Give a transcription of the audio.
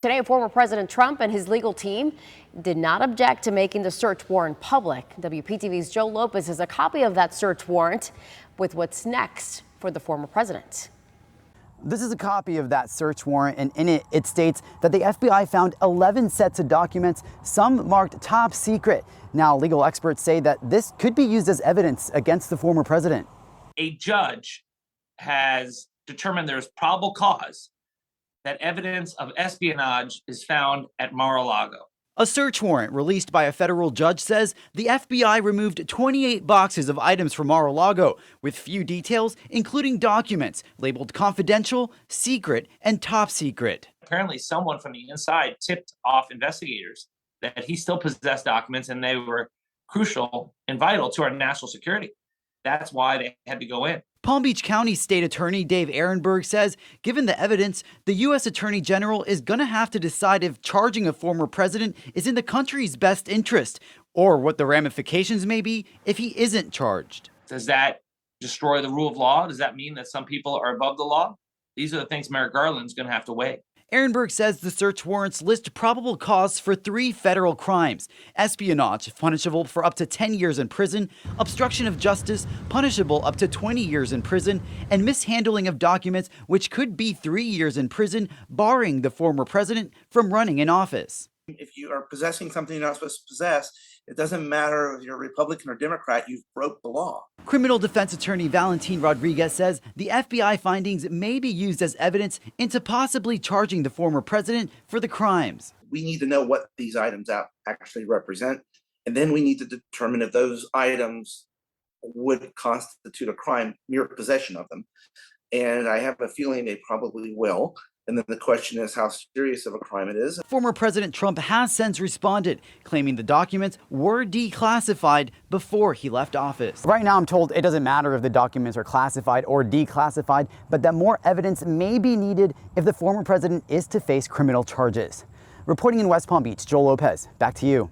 Today, former President Trump and his legal team did not object to making the search warrant public. WPTV's Joe Lopez has a copy of that search warrant with what's next for the former president. This is a copy of that search warrant, and in it, it states that the FBI found 11 sets of documents, some marked top secret. Now, legal experts say that this could be used as evidence against the former president. A judge has determined there's probable cause that evidence of espionage is found at Mar-A-Lago. A search warrant released by a federal judge says the FBI removed 28 boxes of items from Mar-A-Lago with few details, including documents labeled confidential, secret, and top secret. Apparently, someone from the inside tipped off investigators that he still possessed documents and they were crucial and vital to our national security. That's why they had to go in. Palm Beach County State Attorney Dave Ehrenberg says, given the evidence, the U.S. Attorney General is going to have to decide if charging a former president is in the country's best interest, or what the ramifications may be if he isn't charged. Does that destroy the rule of law? Does that mean that some people are above the law? These are the things Merrick Garland's going to have to weigh. Ehrenberg says the search warrants list probable cause for 3 federal crimes: espionage, punishable for up to 10 years in prison; obstruction of justice, punishable up to 20 years in prison; and mishandling of documents, which could be 3 years in prison, barring the former president from running in office. If you are possessing something you're not supposed to possess, it doesn't matter if you're Republican or Democrat, you've broke the law. Criminal defense attorney Valentin Rodriguez says the FBI findings may be used as evidence into possibly charging the former president for the crimes. We need to know what these items actually represent, and then we need to determine if those items would constitute a crime, mere possession of them. And I have a feeling they probably will. And then the question is how serious of a crime it is. Former President Trump has since responded, claiming the documents were declassified before he left office. Right now, I'm told it doesn't matter if the documents are classified or declassified, but that more evidence may be needed if the former president is to face criminal charges. Reporting in West Palm Beach, Joe Lopez, back to you.